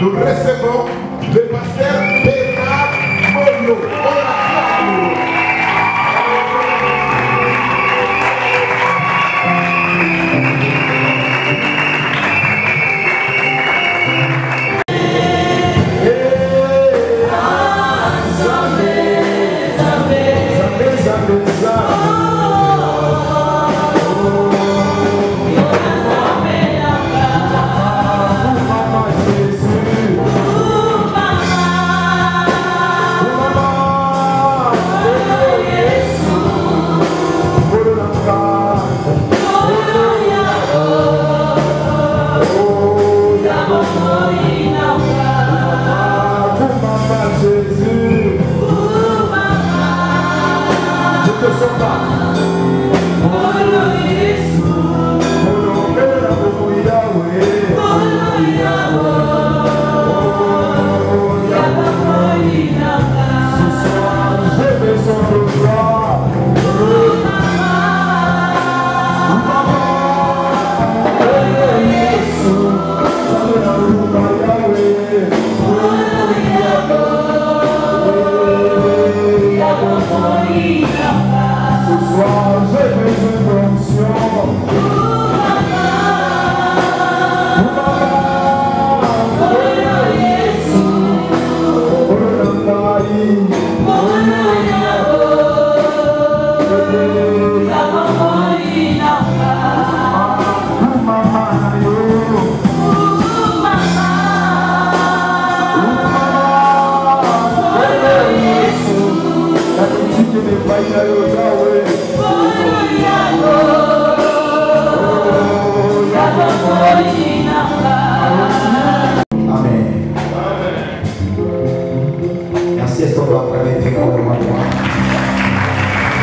nous recevons le pasteur Bernard Mono.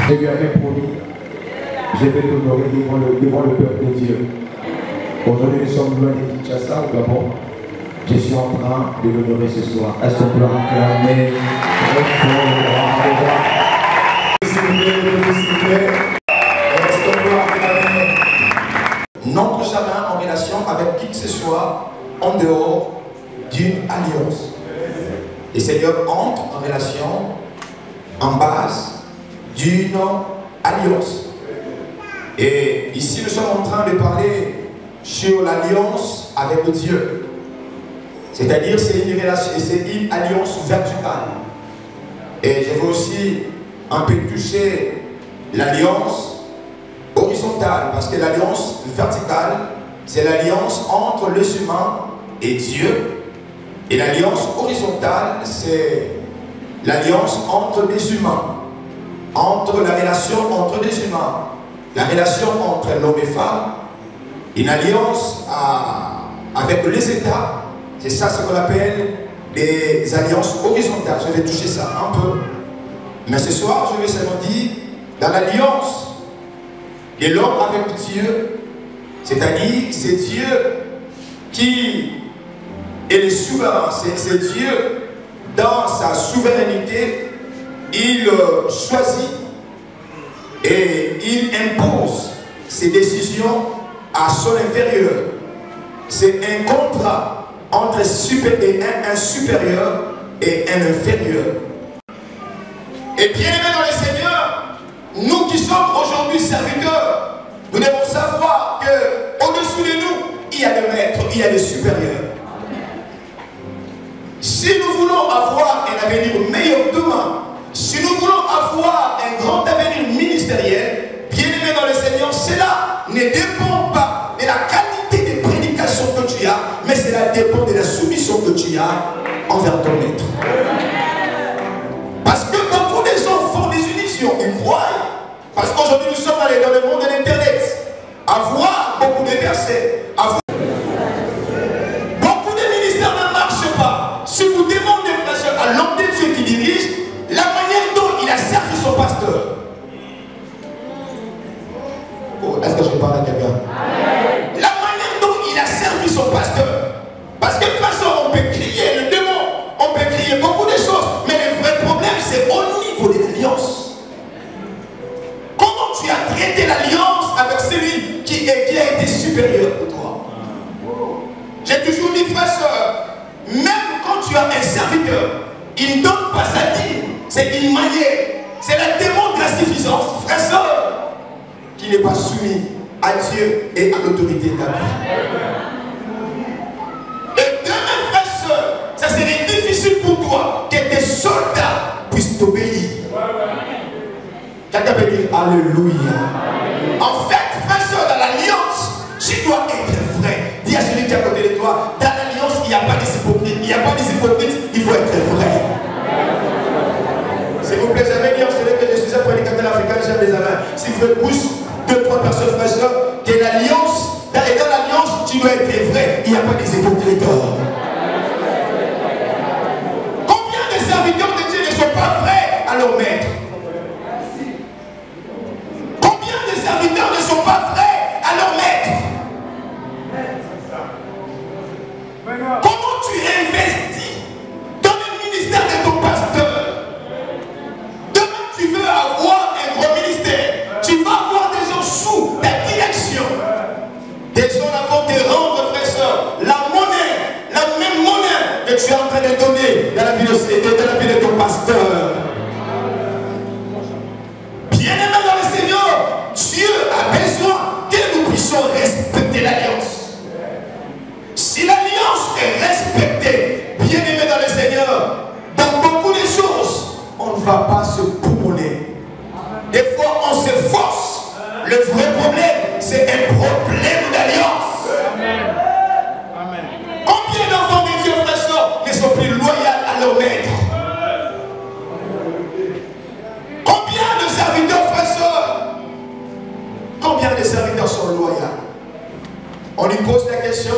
Je lui avais promis, je vais t'honorer devant le peuple de Dieu. Aujourd'hui, nous sommes loin de Kinshasa, au Gabon. Je suis en train de l'honorer ce soir. Est-ce qu'on peut acclamer très fort? S'il vous plaît. Est-ce qu'on peut acclamer? N'entre jamais en relation avec qui que ce soit en dehors d'une alliance. Le Seigneur entre en relation en base d'une alliance. Et ici, nous sommes en train de parler sur l'alliance avec Dieu. C'est-à-dire, c'est une relation, c'est une alliance verticale. Et je veux aussi un peu toucher l'alliance horizontale, parce que l'alliance verticale, c'est l'alliance entre les humains et Dieu. Et l'alliance horizontale, c'est l'alliance entre les humains. Entre la relation entre les humains, la relation entre l'homme et femme, une alliance avec les États, c'est ça ce qu'on appelle des alliances horizontales. Je vais toucher ça un peu. Mais ce soir, je vais seulement dire, dans l'alliance de l'homme avec Dieu, c'est-à-dire c'est Dieu qui est le souverain, c'est Dieu dans sa souveraineté. Il choisit et il impose ses décisions à son inférieur. C'est un contrat entre un supérieur et un inférieur. Et bien aimés dans le Seigneur, nous qui sommes aujourd'hui serviteurs, nous devons savoir qu'au-dessous de nous, il y a des maîtres, il y a des supérieurs. Si nous voulons avoir un avenir meilleur demain, si nous voulons avoir un grand avenir ministériel, bien aimé dans le Seigneur, cela ne dépend pas de la qualité de prédication que tu as, mais cela dépend de la soumission que tu as envers ton maître. Parce que beaucoup de gens font des illusions, ils croient. Parce qu'aujourd'hui nous sommes dans le monde de l'internet, à voir beaucoup de versets, à voir. Beaucoup de ministères ne marchent pas. Si vous demandez, frère, à l'homme de Dieu qui dirige, la manière dont il a servi son pasteur. Oh, est-ce que je parle à quelqu'un? La manière dont il a servi son pasteur. Parce que de toute façon, on peut crier le démon, on peut crier beaucoup de choses, mais le vrai problème, c'est au niveau de l'alliance. Comment tu as traité l'alliance avec celui qui a été supérieur pour toi? J'ai toujours dit, frère, soeur, même c'est une manière, c'est la démon de la suffisance, frère soeur, qui n'est pas soumis à Dieu et à l'autorité d'Allah. Et demain, frère soeur, ça serait difficile pour toi que tes soldats puissent t'obéir. Quelqu'un peut dire Alléluia. En fait, frère soeur, dans l'alliance, tu dois être vrai. Dis à celui qui est à côté de toi, dans l'alliance, il n'y a pas des hypocrites. Il n'y a pas des hypocrites, il faut être vrai. S'il vous plaît, j'avais dit en ce que je suis un prédicateur africain, j'aime les amants. S'il vous pousse 2-3 personnes, frère soeur, que l'alliance, dans l'alliance, tu dois être vrai. Il n'y a pas des hypocrites. Combien de serviteurs de Dieu ne sont pas vrais à leur maître? Combien de serviteurs ne sont pas vrais à leur maître? Comment tu investis dans le ministère de ton pasteur? Demain, tu veux avoir un gros ministère. Tu vas avoir des gens sous ta direction. Des gens là vont te rendre, frère soeur, la monnaie, la même monnaie que tu es en train de donner dans la vie de ton pasteur. Bien-aimé dans le Seigneur, Dieu a besoin que nous puissions respecter l'alliance. Si l'alliance est respectée, bien-aimé dans le Seigneur, dans beaucoup de choses, on ne va pas se poumonner. Des fois, on se force. Le vrai problème, c'est un problème d'alliance. Combien d'enfants de Dieu, frère soeur, ne sont plus loyaux à leur maître? Combien de serviteurs, frère soeur? Combien de serviteurs sont loyaux? On lui pose la question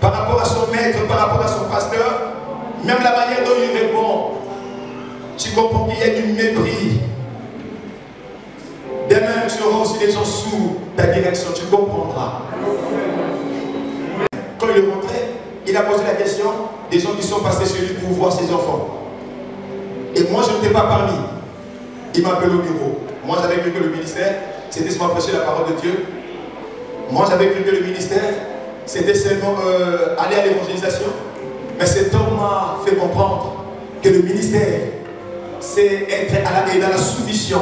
par rapport à son maître, par rapport à son pasteur, même la manière dont il répond, tu comprends qu'il y a du mépris. Demain, tu auras aussi des gens sous ta direction, tu comprendras. Quand il est rentré, il a posé la question des gens qui sont passés chez lui pour voir ses enfants. Et moi, je n'étais pas parmi. Il m'appelle au bureau. Moi, j'avais cru que le ministère, c'était seulement prêcher la parole de Dieu. Moi, j'avais cru que le ministère, c'était seulement aller à l'évangélisation. Mais cet homme m'a fait comprendre que le ministère, c'est être dans la soumission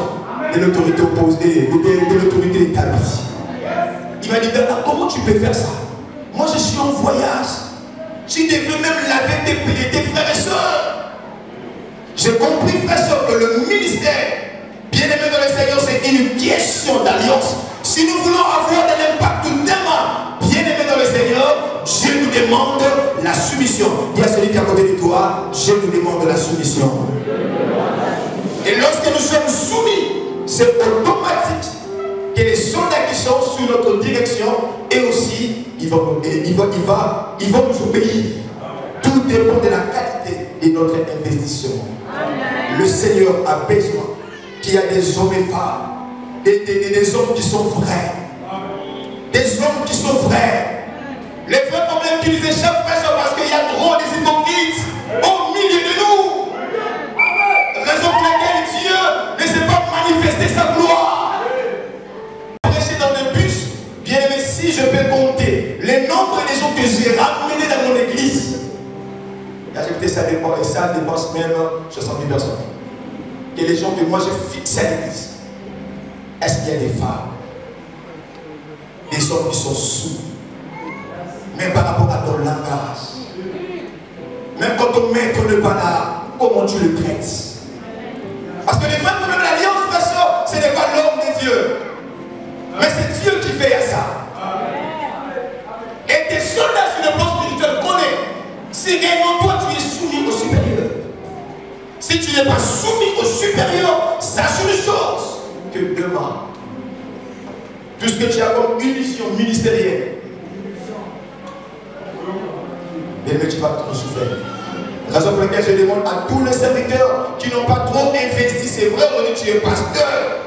de l'autorité opposée, de l'autorité établie. Il m'a dit, Bernard, comment tu peux faire ça? Moi, je suis en voyage. Tu devrais même laver tes pieds, tes frères et sœurs. J'ai compris, frère et sœurs, que le ministère, bien-aimé dans le Seigneur, c'est une question d'alliance. Si nous voulons avoir de l'impact demain, bien-aimé dans le Seigneur, Dieu nous demande la soumission. Dis à celui qui est à côté de toi, Dieu nous demande la soumission. Et lorsque nous sommes soumis, c'est automatique que les soldats qui sont sous notre direction, et aussi, ils vont nous obéir. Tout dépend de la qualité de notre investissement. Le Seigneur a besoin qu'il y ait des hommes et femmes, des hommes qui sont vrais. Des hommes qui sont vrais. Les vrais problèmes qui nous échappent, frère, parce qu'il y a trop des hypocrites au milieu de nous. Raison pour laquelle Dieu ne sait pas manifester sa gloire. Prêcher dans le bus, bien aimé, si je peux compter les nombres des gens que j'ai ramenés dans mon église, ça dépense même 60 000 personnes. Et les gens que moi j'ai fixés à l'église, est-ce qu'il y a des femmes, des hommes qui sont sous, même par rapport à ton langage, même quand ton maître n'est pas là, comment tu le traites? Parce que les vrais problèmes de l'alliance, frère soeur, ce n'est pas l'homme de Dieu, mais c'est Dieu qui fait à ça. Et tes soldats sur le plan spirituel connaissent si réellement toi tu es soumis au supérieur. Si tu n'es pas soumis au supérieur, sache une chose, que demain, puisque tu as comme une mission ministérielle, mais tu vas trop souffrir. Raison pour laquelle je demande à tous les serviteurs qui n'ont pas trop investi, c'est vrai, aujourd'hui tu es pasteur.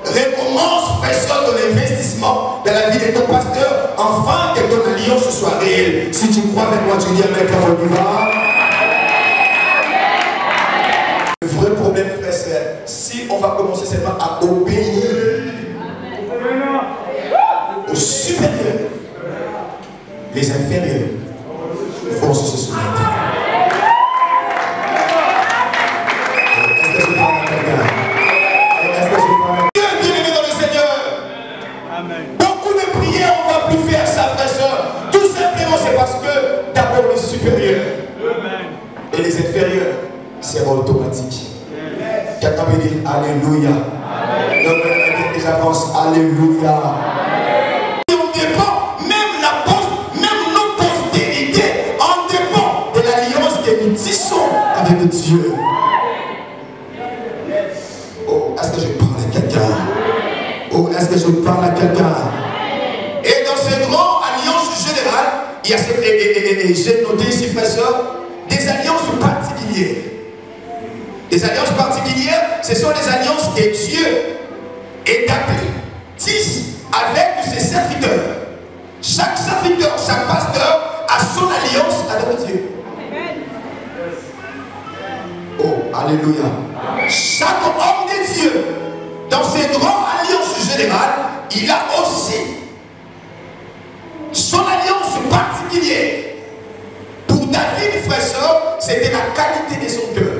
Recommence, frère, ton investissement dans la vie de ton pasteur, afin que ton alliance soit réelle. Si tu crois avec moi, tu dis avec la on y va. Le vrai problème, frère, si on va commencer seulement à obéir aux supérieurs, les inférieurs vont se soumettre. automatique. Quelqu'un veut dire Alléluia. Donc, j'avance. Alléluia. On dépend, même nos postérités, on dépend de l'alliance que nous tissons avec Dieu. Oh, est-ce que je parle à quelqu'un? Oh, est-ce que je parle à quelqu'un? Et dans ces grandes alliances générales, il y a j'ai noté ici, frères et sœurs, des alliances particulières. Des alliances particulières, ce sont les alliances que Dieu établit, tisse avec ses serviteurs. Chaque serviteur, chaque pasteur a son alliance avec Dieu. Oh, alléluia. Chaque homme de Dieu, dans ses grandes alliances générales, il a aussi son alliance particulière. Pour David, frère et sœur, c'était la qualité de son cœur.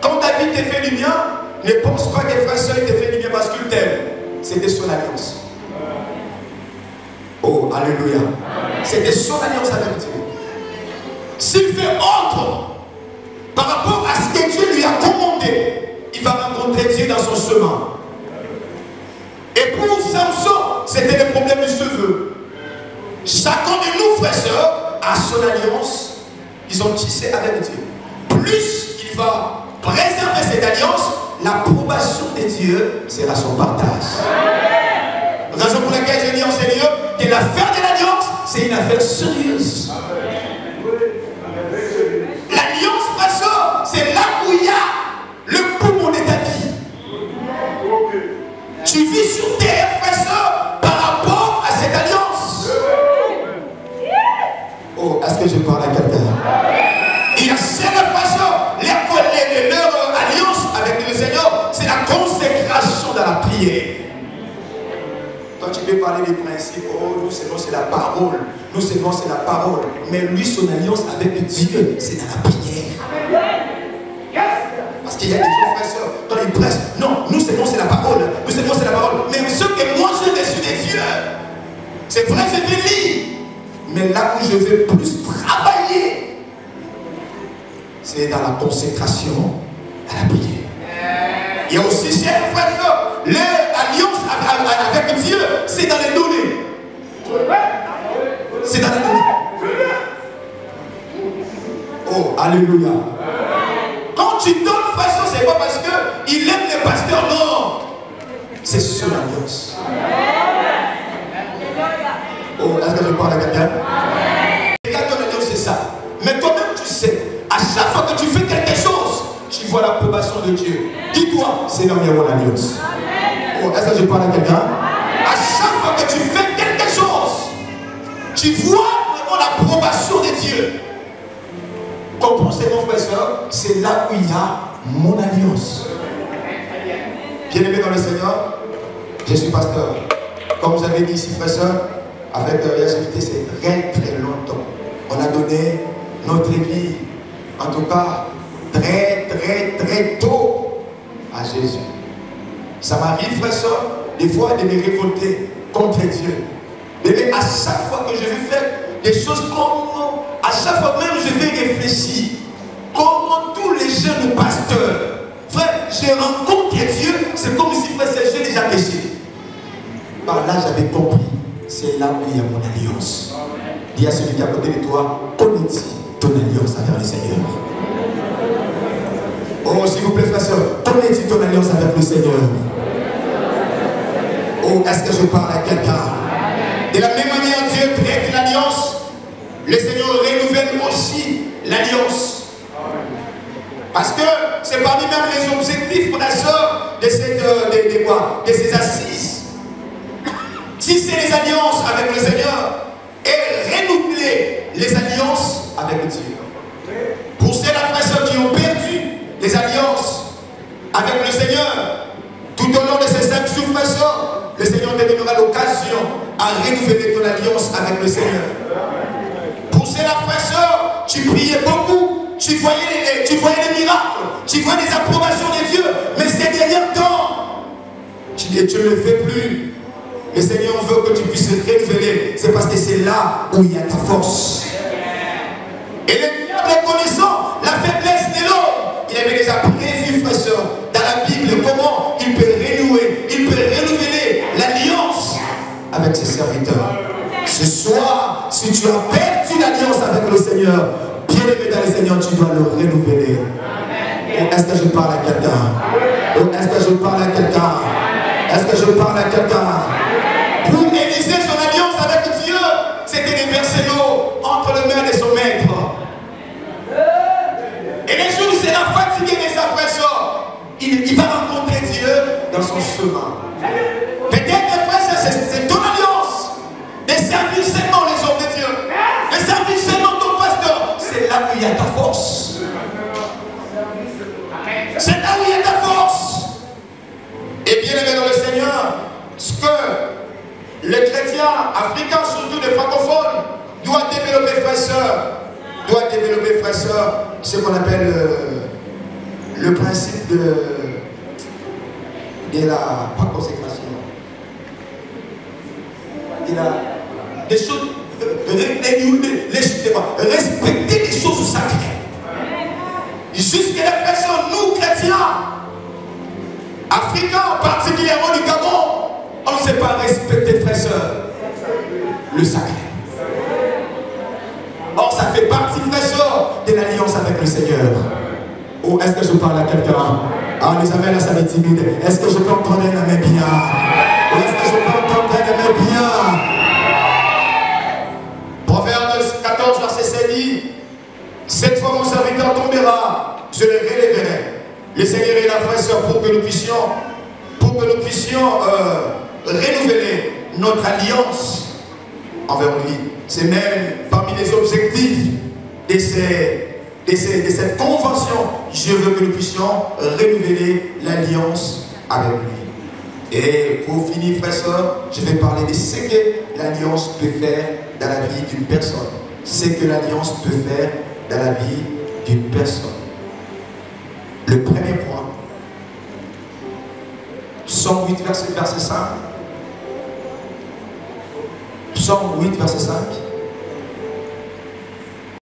Quand David te fait du bien, ne pense pas que frère et sœur te fait du bien parce qu'il t'aime. C'était son alliance. Oh, alléluia. C'était son alliance avec Dieu. S'il fait autre par rapport à ce que Dieu lui a commandé, il va rencontrer Dieu dans son chemin. Et pour Samson, c'était le problème du cheveu. Chacun de nous, frères et sœurs, a son alliance. Ils ont tissé avec Dieu. Plus il va préserver cette alliance, l'approbation de Dieu sera son partage. Raison pour laquelle je dis en Seigneur que l'affaire de l'alliance, c'est une affaire sérieuse. L'alliance, frère et sœur, c'est là où il y a le poumon de ta vie. Tu vis sur terre, frère et sœur, par rapport à cette alliance. Oh, est-ce que je parle à quelqu'un? Il y a sept façons, leur alliance avec le Seigneur, c'est la consécration dans la prière. Quand tu veux parler des principes, oh, nous seulement c'est la parole, nous seulement c'est la parole. Mais lui, son alliance avec Dieu, c'est dans la prière. Parce qu'il y a des gens, frères et sœurs, quand ils prêchent, non, nous seulement c'est la parole, nous seulement c'est la parole. Mais ce que moi j'ai reçu des dieux, c'est vrai, je vais lire. Mais là où je vais plus travailler, c'est dans la consécration à la prière. Il y a aussi, chers frères et sœurs, l'alliance avec Dieu, c'est dans les données. C'est dans les données. Oh, alléluia. Quand tu donnes, frère et sœur, c'est pas parce qu'il aime les pasteurs, non. C'est son alliance. Oh, est-ce que je parle à quelqu'un? Regarde ton alliance, c'est ça. Mais toi-même, tu sais, à chaque fois que tu fais quelque chose, tu vois l'approbation de Dieu. Dis-toi, Seigneur, il y a mon alliance. Oh, est-ce que je parle à quelqu'un? À chaque fois que tu fais quelque chose, tu vois vraiment l'approbation de Dieu. Comprenez, mon frère et soeur, c'est là où il y a mon alliance. Bien-aimé dans le Seigneur, je suis pasteur. Comme vous avez dit ici, frère et soeur, avec l'université, c'est très très longtemps. On a donné notre vie, en tout cas, très très très tôt à Jésus. Ça m'arrive, frère et soeur, des fois de me révolter contre Dieu. Mais à chaque fois que je vais faire des choses comme, à chaque fois même je vais réfléchir, comment tous les jeunes pasteurs, frère, je rencontre Dieu, c'est comme si, frère, j'ai déjà péché. Par là, j'avais compris, c'est là où il y a mon alliance. Dis à celui qui est à côté de toi, connais-tu ton alliance avec le Seigneur? Oh, s'il vous plaît, frère, soeur, connais-tu ton alliance avec le Seigneur? Oh, est-ce que je parle à quelqu'un? De la même manière, Dieu traite l'alliance. Le Seigneur renouvelle aussi l'alliance. Parce que c'est parmi même les objectifs, frères et sœurs, de ces assises. Si c'est les alliances avec le Seigneur, et renouveler les alliances avec Dieu. Pour ces frères et sœurs qui ont perdu les alliances avec le Seigneur, tout au long de ces 5 jours, frères et sœurs, le Seigneur te donnera l'occasion à renouveler ton alliance avec le Seigneur. Pour cela, frères et sœurs, tu priais beaucoup, tu voyais les miracles, tu vois les approbations de Dieu, mais ces derniers temps, tu ne le fais plus. Le Seigneur veut que tu puisses renouveler. C'est parce que c'est là où il y a ta force. Et le diable connaissant la faiblesse de l'homme, Est-ce que je parle à quelqu'un? Est-ce que je parle à quelqu'un? Est-ce que je parle à quelqu'un? Pour Élisée, son alliance avec Dieu, c'était de verser l'eau entre les mains de son maître. Et les jours où il sera fatigué de sa fraîcheur, il va rencontrer Dieu dans son chemin. Peut-être, frère, c'est ton alliance de servir seulement les hommes de Dieu, de servir seulement ton pasteur. C'est là où il y a ta force. C'est là où il y a ta force. Et bien aimé dans le Seigneur, ce que les chrétiens africains, surtout les francophones, doivent développer, frères et sœurs, ce qu'on appelle le principe de la, pas consécration, des choses, respecter les choses sacrées. Jusqu'à la façon, nous chrétiens, africains, particulièrement du Gabon, on ne sait pas respecter, frères et sœurs, le sacré. Or, ça fait partie, frères et sœurs, de l'alliance avec le Seigneur. Ou est-ce que je parle à quelqu'un? Ah, les amens là, ça va être timide. Est-ce que je peux entendre un amen bien? Est-ce que je peux entendre un amen bien? Proverbe 14, verset 7 dit: cette fois mon serviteur tombera, je le relèverai. Le Seigneur est là, frères et sœurs, pour que nous puissions renouveler notre alliance envers lui. C'est même parmi les objectifs de cette convention. Je veux que nous puissions renouveler l'alliance avec lui. Et pour finir, frères et sœurs, je vais parler de ce que l'alliance peut faire dans la vie d'une personne. Ce que l'alliance peut faire dans la vie d'une personne. Le premier point, Psaume 8, verset 5. Psaume 8, verset 5.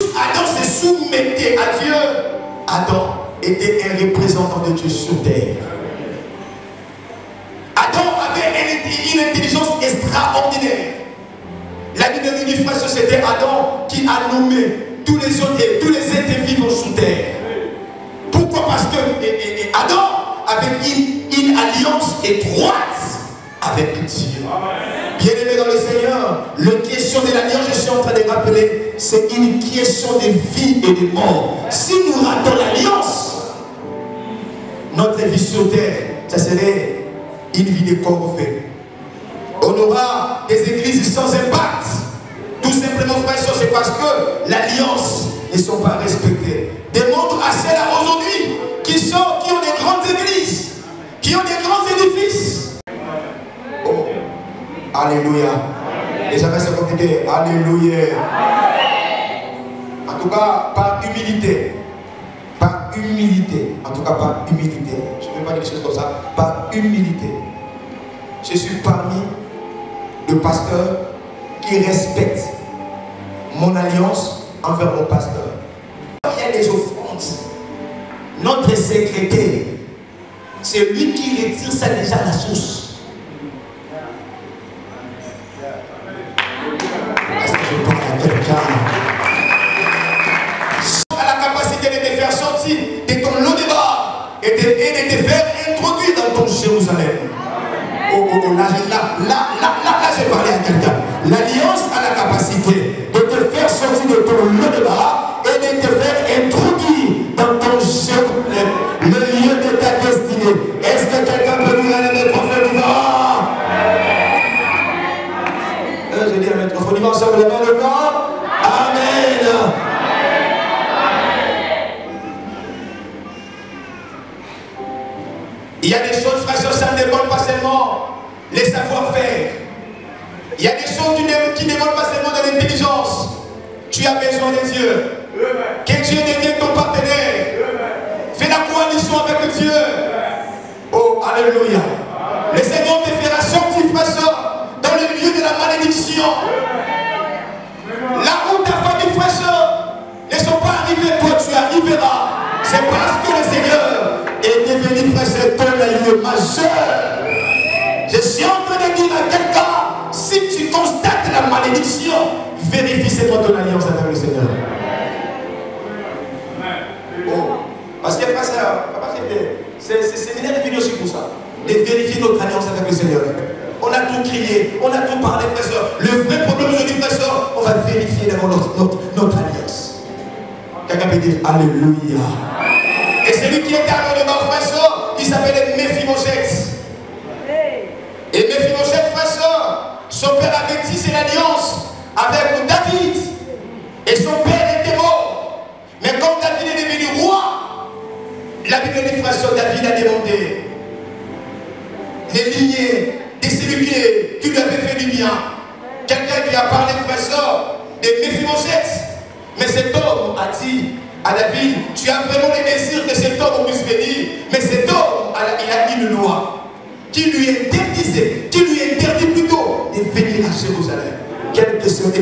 Adam se soumettait à Dieu. Adam était un représentant de Dieu sur terre. Adam avait une intelligence extraordinaire. La Bible nous dit, frère, c'était Adam qui a nommé tous les autres et tous les êtres vivants sur terre. Pourquoi? Parce que Adam avait une alliance étroite avec Dieu. Bien-aimé dans le Seigneur, la question de l'alliance, je suis en train de rappeler, c'est une question de vie et de mort. Si nous ratons l'alliance, notre vie sur terre, ça serait une vie de corvée. On aura des églises sans impact. Tout simplement, frères et sœurs, c'est parce que l'alliance ne sont pas respectées. Des mondes à celles aujourd'hui qui ont des grandes églises, qui ont des grands édifices. Oh, alléluia. Les amis, c'est compliqué. Alléluia. En tout cas, par humilité. Par humilité. En tout cas, par humilité. Je ne vais pas dire des choses comme ça. Par humilité. Je suis parmi les pasteurs qui respectent mon alliance envers mon pasteur. Il y a des offrandes. Notre secrétaire, c'est lui qui retire ça déjà à la source. Est-ce que je parle à quelqu'un? À la capacité de te faire sortir de ton lot de bas et de te faire introduire dans ton Jérusalem. Là, j'ai parlé à quelqu'un. L'alliance a la capacité de te faire sortir de ton lieu de bas et de te faire introduire dans ton Jérusalem, le lieu de ta destinée. Est-ce que quelqu'un peut nous aller mettre au feu vivant? Je dis à mettre au feu vivant, ensemble, les mains le blanc. Amen. Il y a des choses, frères et sœurs, ça ne demande pas seulement les savoir-faire. Il y a des choses qui ne demandent pas seulement de l'intelligence. Tu as besoin de Dieu. Que Dieu devienne ton partenaire. Fais la coalition avec Dieu. Oh, alléluia. Le Seigneur te fera sortir, frère et sœur, dans le lieu de la malédiction. Là où ta famille, frère et sœur, ne sont pas arrivés, toi tu arriveras. C'est parce que le Seigneur est devenu, frère et sœur, ton allié majeur. Je suis en train de dire à quelqu'un, si tu constates la malédiction, vérifie c'est toi ton alliance avec le Seigneur. Oh, Parce que, frère, c'est séminaire est venu aussi pour ça. De vérifier notre alliance avec le Seigneur. On a tout crié, on a tout parlé, frère, sœur. Le vrai problème aujourd'hui, frère, sœur, on va vérifier d'abord notre alliance. Quelqu'un peut dire Alléluia. Et celui qui était à l'honneur, frère, sœur, il s'appelait Méphibosheth. Et Méphibosheth, frère, sœur, son père avait tissé l'alliance avec David. Et son père était mort. Mais comme David est devenu roi, la Bible dit, frère, sœur, David a demandé les lignées de celui qui lui avait fait du bien. Quelqu'un qui a parlé, frère, sœur, de Méphibosheth. Mais cet homme a dit à David, tu as vraiment le désir que cet homme puisse venir. Mais cet homme, il a une loi qui lui interdit plutôt de venir à Jérusalem. Quelle que soit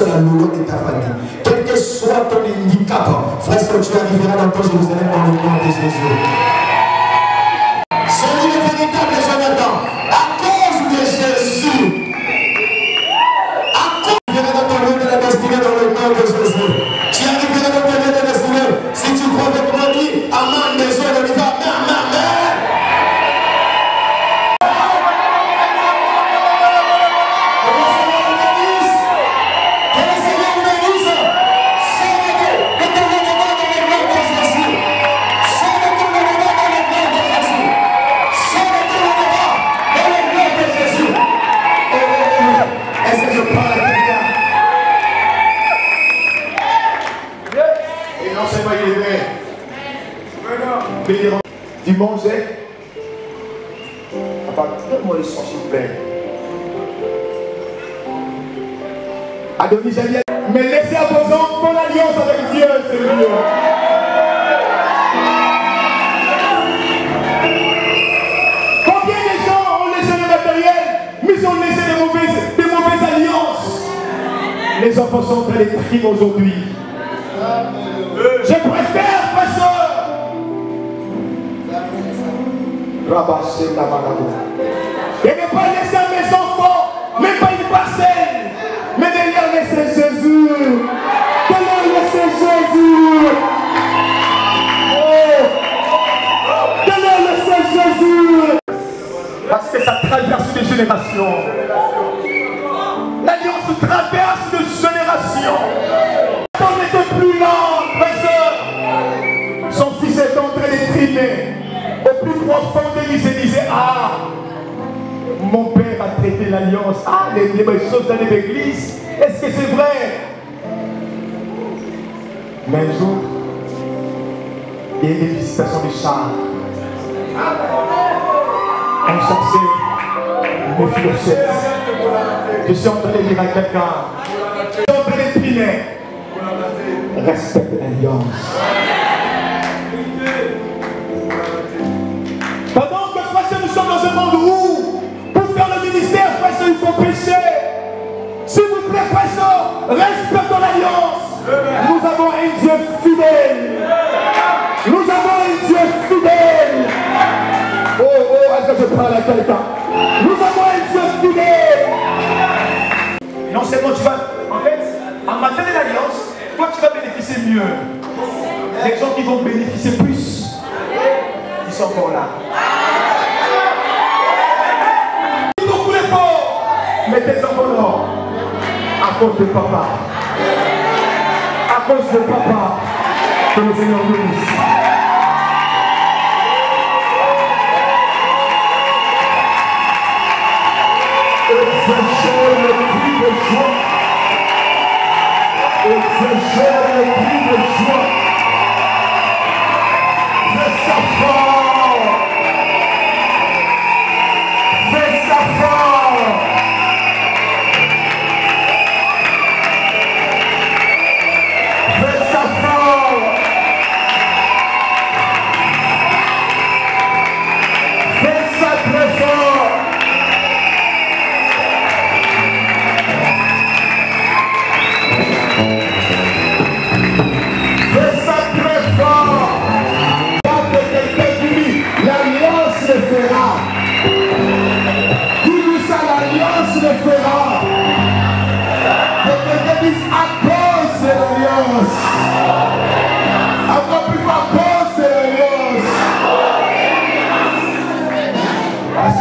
la loi de ta famille, quel que soit ton handicap, frère, tu arriveras dans ton Jérusalem dans le nom de Jésus. C'est le véritable Jonathan. À cause de Jésus. À cause de ton lieu de la destinée dans le nom de Jésus. Tu arriveras dans ton lieu de la destinée. Si tu crois avec moi, dis Amen, des hommes, on y va. Amen, amen. Tu mangeais. Donne-moi le sang, s'il vous plaît. Adonis a dit, mais laissez à vos enfants l'alliance avec Dieu, c'est mieux. Combien de gens ont laissé le matériel, mais ils ont laissé des mauvaises alliances. Les enfants sont en train de prier aujourd'hui. Je préfère, pasteur, et ne pas laisser à mes enfants, même pas une parcelle, mais de leur laisser Jésus. De leur laisser Jésus. De leur laisser Jésus. Parce que ça traverse des générations. L'alliance traverse des générations. On n'était plus là, frère. Son fils est en train de trimer. Au plus profond de lui, se disait, ah, mon père a traité l'alliance. Ah, les choses dans l'église. Est-ce que c'est vrai? Mais un jour, il y a eu des visitations de chars. On cherchait Méphibosheth. Je suis en train de dire à quelqu'un, je suis en train de prier. Respecte l'alliance. Pendant que frère, nous sommes dans un monde où, pour faire le ministère, frère, il faut pécher. S'il vous plaît, frère, respectons l'alliance. Nous avons un Dieu fidèle. Nous avons un Dieu fidèle. Oh, est-ce que je parle à quelqu'un? Nous avons un Dieu fidèle. Non seulement tu vas, en fait, en matière de l'alliance, toi tu vas bénéficier mieux. Les gens qui vont bénéficier plus, ils sont encore là. Beaucoup d'efforts, mais tes enfants non. À cause de papa. À cause de papa, que le Seigneur nous bénisse. Exagère le cri de joie. Exagère le cri de joie. Fais ça fort. Fais ça fort. Fais ça fort. Fais ça très fort. Fais ça très fort.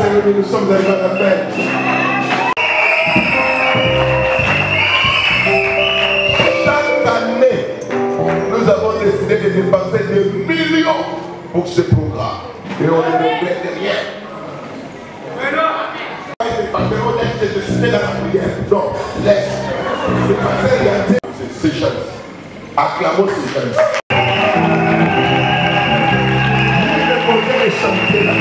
cérémonie, nous sommes arrivés à la fête. Chaque année, nous avons décidé de dépenser des millions pour ce programme. Et on ne regrette rien. On a décidé dans la prière. Donc, laisse. Le pasteur regarder. C'est Seychelles. Acclamons Seychelles. Le projet est chanté là.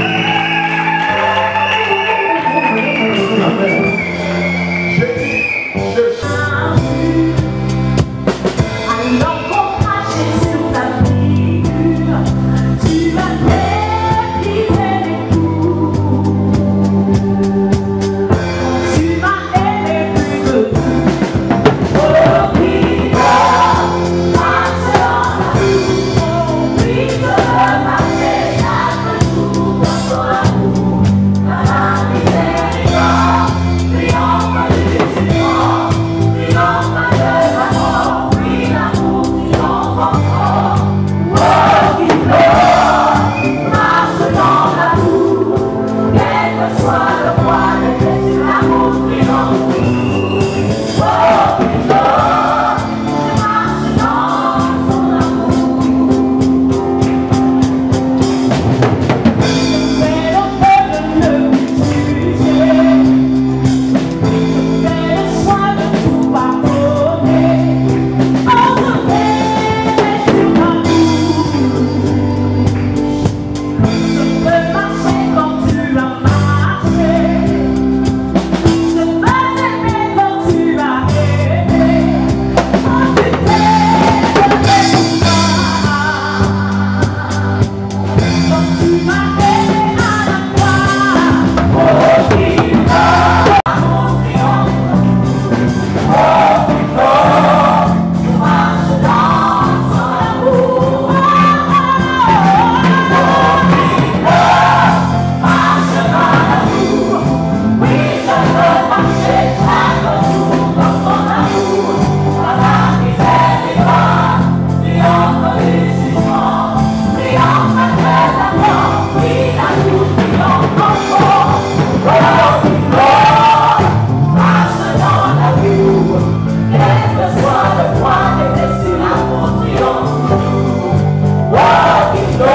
Amen. Je dis, je suis. Alors qu'on crache sur ta figure, tu vas déplier les coups. Tu m'as aimé plus que tout. Oh oui, marche dans la rue. Oh oui, je veux marcher chaque jour dans ton amour, dans la miséricorde, triomphe du jugement, triomphe de la mort. Oui, l'amour triomphe encore. Oh oui, marche dans l'amour, quel que soit le poids de Jésus, l'amour triomphe. Oh oui, je marche dans son amour. Fais le feu de me juger, fais le choix de tout pardonner. Oh, je vais sur ma bouche, je veux marcher comme tu as marché, je veux aimer comme tu as aimé. Oh, tu t'es levé pour moi, comme tu m'as aimé à la croix. Oh, oui, l'amour triomphe. Oh, oui, je marche dans son amour. Oh, oui, marche dans l'amour. Oui, je veux marcher chaque jour dans son amour. Dans la miséricorde, triomphe du jugement, triomphe de la mort. Oui, l'amour triomphe encore. Oh, oui, marche dans l'amour. Quel que soit le poids des blessures, l'amour triomphe toujours. Oh, oui, je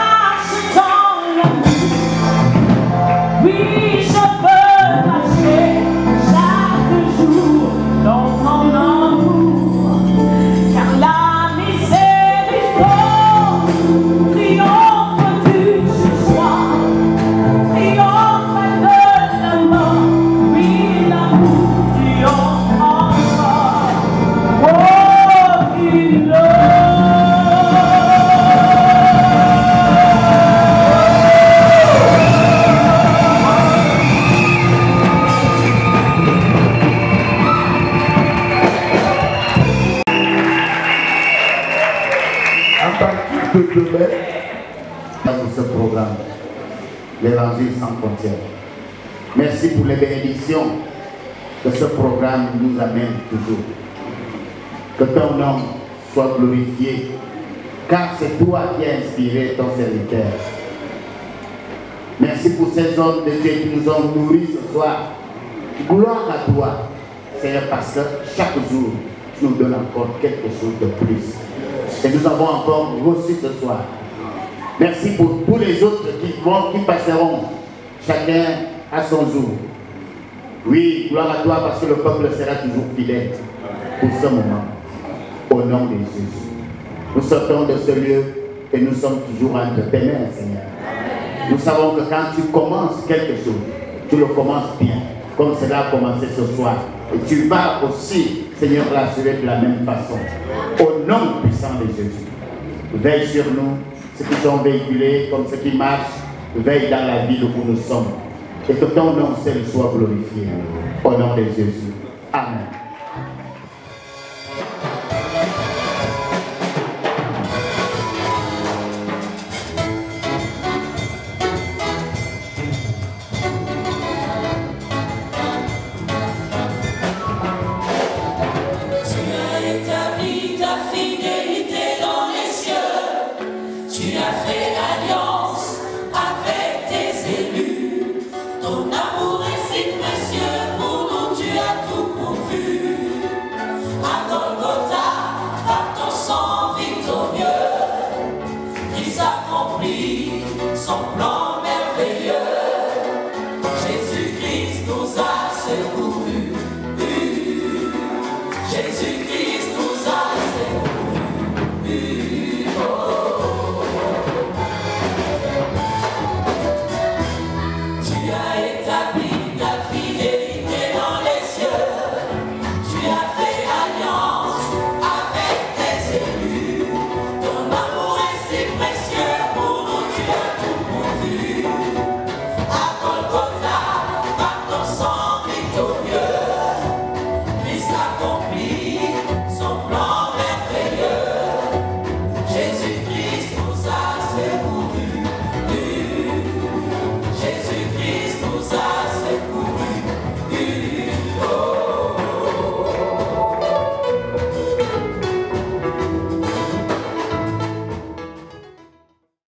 marche dans son amour. Oui, je veux marcher chaque jour dans ton amour, car la miséricorde triomphe du jugement, triomphe de la mort. Oui, l'amour triomphe encore. Oh, il À partir de demain, pour ce programme, l'Évangile sans frontières. Merci pour les bénédictions que ce programme nous amène toujours. Que ton nom soit glorifié, car c'est toi qui as inspiré ton serviteur. Merci pour ces hommes de Dieu qui nous ont nourris ce soir. Gloire à toi, Seigneur, parce que chaque jour, tu nous donnes encore quelque chose de plus. Et nous avons encore reçu ce soir. Merci pour tous les autres qui passeront, chacun à son jour. Oui, gloire à toi parce que le peuple sera toujours fidèle pour ce moment. Au nom de Jésus. Nous sortons de ce lieu et nous sommes toujours entre tes mains, Seigneur. Nous savons que quand tu commences quelque chose, tu le commences bien, comme cela a commencé ce soir. Et tu vas aussi, Seigneur, l'assurer de la même façon. Au nom puissant de Jésus. Veille sur nous, ceux qui sont véhiculés, comme ceux qui marchent, veille dans la ville où nous sommes et que ton nom seul soit glorifié. Au nom de Jésus. Amen. Son plan merveilleux.